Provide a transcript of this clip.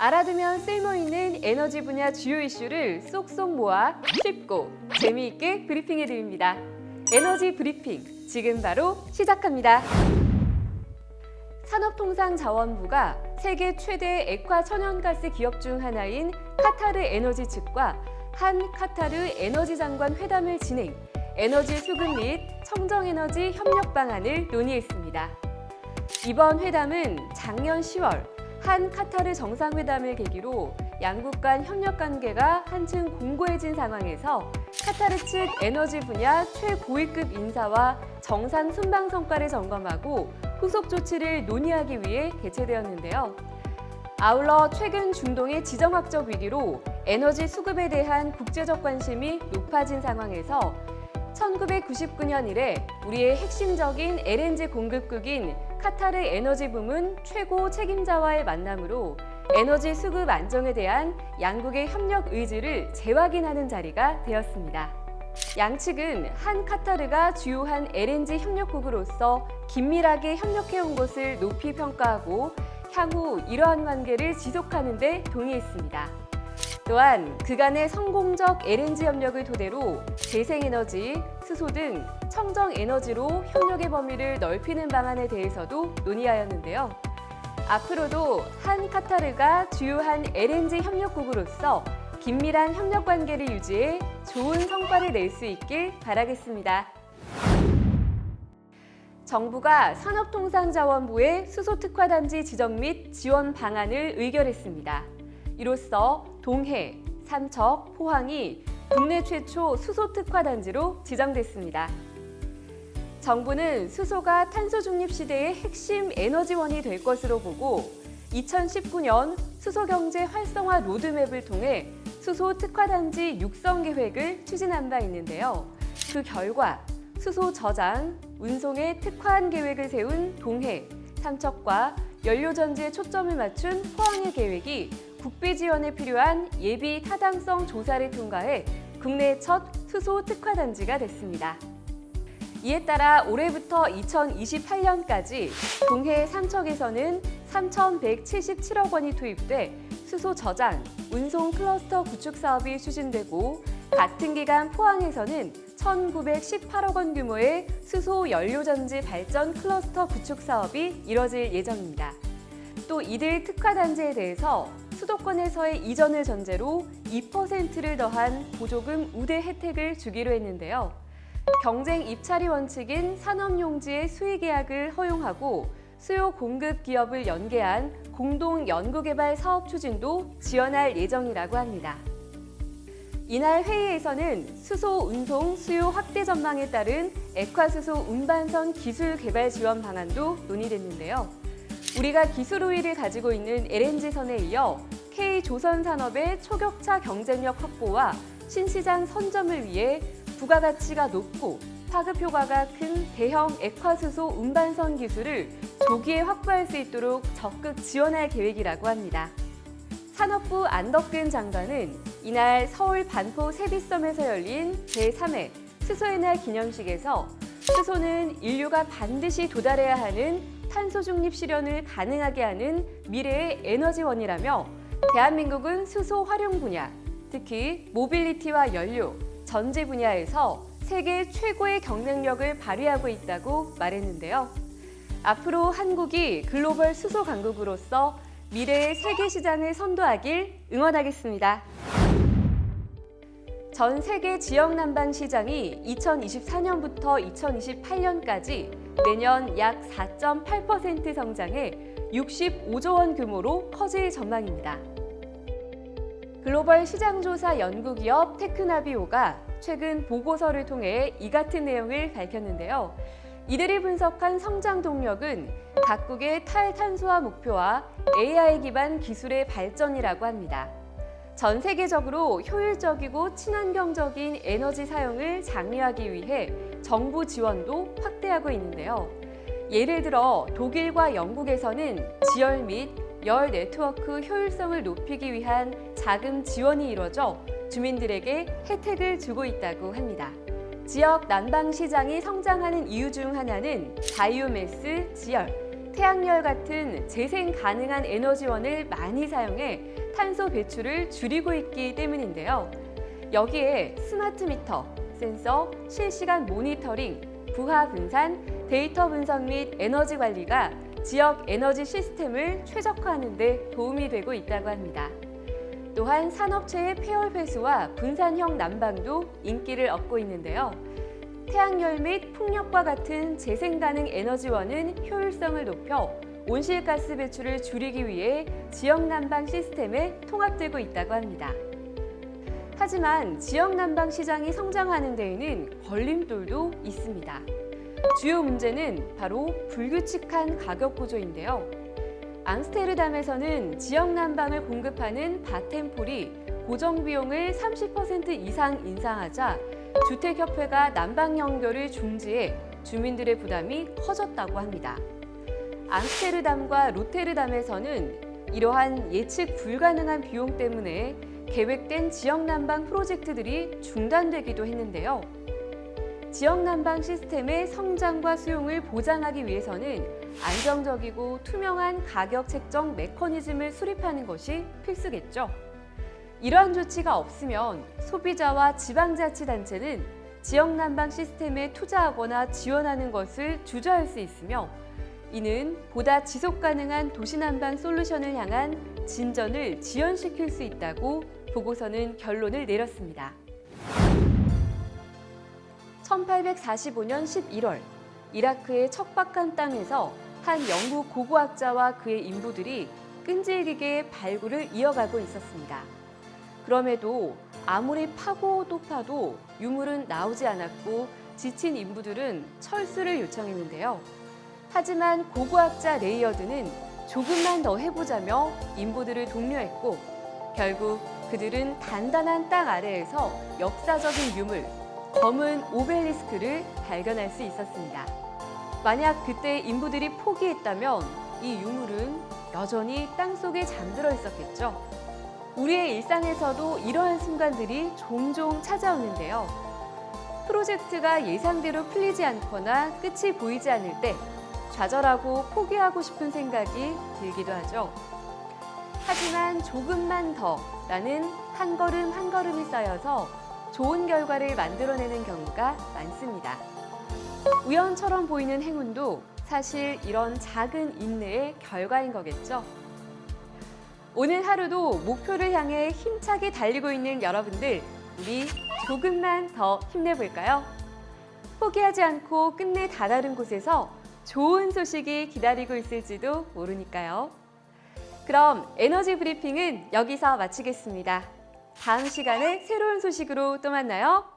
알아두면 쓸모있는 에너지 분야 주요 이슈를 쏙쏙 모아 쉽고 재미있게 브리핑해드립니다. 에너지 브리핑, 지금 바로 시작합니다. 산업통상자원부가 세계 최대 액화 천연가스 기업 중 하나인 카타르 에너지 측과 한 카타르 에너지 장관 회담을 진행, 에너지 수급 및 청정에너지 협력 방안을 논의했습니다. 이번 회담은 작년 10월 한 카타르 정상회담을 계기로 양국 간 협력 관계가 한층 공고해진 상황에서 카타르 측 에너지 분야 최고위급 인사와 정상 순방 성과를 점검하고 후속 조치를 논의하기 위해 개최되었는데요. 아울러 최근 중동의 지정학적 위기로 에너지 수급에 대한 국제적 관심이 높아진 상황에서 1999년 이래 우리의 핵심적인 LNG 공급국인 카타르 에너지 부문 최고 책임자와의 만남으로 에너지 수급 안정에 대한 양국의 협력 의지를 재확인하는 자리가 되었습니다. 양측은 한 카타르가 주요한 LNG 협력국으로서 긴밀하게 협력해온 것을 높이 평가하고 향후 이러한 관계를 지속하는 데 동의했습니다. 또한 그간의 성공적 LNG 협력을 토대로 재생에너지, 수소 등 청정에너지로 협력의 범위를 넓히는 방안에 대해서도 논의하였는데요. 앞으로도 한 카타르가 주요한 LNG 협력국으로서 긴밀한 협력 관계를 유지해 좋은 성과를 낼 수 있길 바라겠습니다. 정부가 산업통상자원부의 수소특화단지 지정 및 지원 방안을 의결했습니다. 이로써 동해, 삼척, 포항이 국내 최초 수소특화단지로 지정됐습니다. 정부는 수소가 탄소 중립 시대의 핵심 에너지원이 될 것으로 보고 2019년 수소경제 활성화 로드맵을 통해 수소특화단지 육성 계획을 추진한 바 있는데요. 그 결과 수소 저장, 운송에 특화한 계획을 세운 동해, 삼척과 연료전지에 초점을 맞춘 포항의 계획이 국비 지원에 필요한 예비 타당성 조사를 통과해 국내 첫 수소 특화단지가 됐습니다. 이에 따라 올해부터 2028년까지 동해 삼척에서는 3,177억 원이 투입돼 수소 저장, 운송 클러스터 구축 사업이 추진되고 같은 기간 포항에서는 1,918억 원 규모의 수소 연료전지 발전 클러스터 구축 사업이 이뤄질 예정입니다. 또 이들 특화단지에 대해서 수도권에서의 이전을 전제로 2%를 더한 보조금 우대 혜택을 주기로 했는데요. 경쟁 입찰이 원칙인 산업용지의 수의계약을 허용하고 수요 공급 기업을 연계한 공동 연구개발 사업 추진도 지원할 예정이라고 합니다. 이날 회의에서는 수소 운송 수요 확대 전망에 따른 액화수소 운반선 기술 개발 지원 방안도 논의됐는데요. 우리가 기술 우위를 가지고 있는 LNG선에 이어 K조선산업의 초격차 경쟁력 확보와 신시장 선점을 위해 부가가치가 높고 파급 효과가 큰 대형 액화수소 운반선 기술을 조기에 확보할 수 있도록 적극 지원할 계획이라고 합니다. 산업부 안덕근 장관은 이날 서울 반포 세비섬에서 열린 제3회 수소의 날 기념식에서 수소는 인류가 반드시 도달해야 하는 탄소 중립 실현을 가능하게 하는 미래의 에너지원이라며 대한민국은 수소 활용 분야, 특히 모빌리티와 연료, 전지 분야에서 세계 최고의 경쟁력을 발휘하고 있다고 말했는데요. 앞으로 한국이 글로벌 수소 강국으로서 미래의 세계 시장을 선도하길 응원하겠습니다. 전 세계 지역 난방 시장이 2024년부터 2028년까지 매년 약 4.8% 성장해 65조 원 규모로 커질 전망입니다. 글로벌 시장조사 연구기업 테크나비오가 최근 보고서를 통해 이 같은 내용을 밝혔는데요. 이들이 분석한 성장 동력은 각국의 탈탄소화 목표와 AI 기반 기술의 발전이라고 합니다. 전 세계적으로 효율적이고 친환경적인 에너지 사용을 장려하기 위해 정부 지원도 확대하고 있는데요. 예를 들어 독일과 영국에서는 지열 및 열 네트워크 효율성을 높이기 위한 자금 지원이 이뤄져 주민들에게 혜택을 주고 있다고 합니다. 지역 난방 시장이 성장하는 이유 중 하나는 바이오매스, 지열, 태양열 같은 재생 가능한 에너지원을 많이 사용해 탄소 배출을 줄이고 있기 때문인데요. 여기에 스마트 미터, 센서, 실시간 모니터링, 부하 분산, 데이터 분석 및 에너지 관리가 지역 에너지 시스템을 최적화하는 데 도움이 되고 있다고 합니다. 또한 산업체의 폐열 회수와 분산형 난방도 인기를 얻고 있는데요. 태양열 및 풍력과 같은 재생 가능 에너지원은 효율성을 높여 온실가스 배출을 줄이기 위해 지역 난방 시스템에 통합되고 있다고 합니다. 하지만 지역 난방 시장이 성장하는 데에는 걸림돌도 있습니다. 주요 문제는 바로 불규칙한 가격 구조인데요. 앙스테르담에서는 지역 난방을 공급하는 바템폴이 고정 비용을 30% 이상 인상하자 주택협회가 난방 연결을 중지해 주민들의 부담이 커졌다고 합니다. 앙스테르담과 로테르담에서는 이러한 예측 불가능한 비용 때문에 계획된 지역 난방 프로젝트들이 중단되기도 했는데요. 지역 난방 시스템의 성장과 수용을 보장하기 위해서는 안정적이고 투명한 가격 책정 메커니즘을 수립하는 것이 필수겠죠. 이러한 조치가 없으면 소비자와 지방자치단체는 지역 난방 시스템에 투자하거나 지원하는 것을 주저할 수 있으며 이는 보다 지속 가능한 도시 난방 솔루션을 향한 진전을 지연시킬 수 있다고 보고서는 결론을 내렸습니다. 1845년 11월 이라크의 척박한 땅에서 한 영국 고고학자와 그의 인부들이 끈질기게 발굴을 이어가고 있었습니다. 그럼에도 아무리 파고 또 파도 유물은 나오지 않았고 지친 인부들은 철수를 요청했는데요. 하지만 고고학자 레이어드는 조금만 더 해보자며 인부들을 독려했고 결국 그들은 단단한 땅 아래에서 역사적인 유물, 검은 오벨리스크를 발견할 수 있었습니다. 만약 그때 인부들이 포기했다면 이 유물은 여전히 땅속에 잠들어 있었겠죠. 우리의 일상에서도 이러한 순간들이 종종 찾아오는데요. 프로젝트가 예상대로 풀리지 않거나 끝이 보이지 않을 때 좌절하고 포기하고 싶은 생각이 들기도 하죠. 하지만 조금만 더라는 한 걸음 한 걸음이 쌓여서 좋은 결과를 만들어내는 경우가 많습니다. 우연처럼 보이는 행운도 사실 이런 작은 인내의 결과인 거겠죠. 오늘 하루도 목표를 향해 힘차게 달리고 있는 여러분들, 우리 조금만 더 힘내볼까요? 포기하지 않고 끝내 다다른 곳에서 좋은 소식이 기다리고 있을지도 모르니까요. 그럼 에너지 브리핑은 여기서 마치겠습니다. 다음 시간에 새로운 소식으로 또 만나요.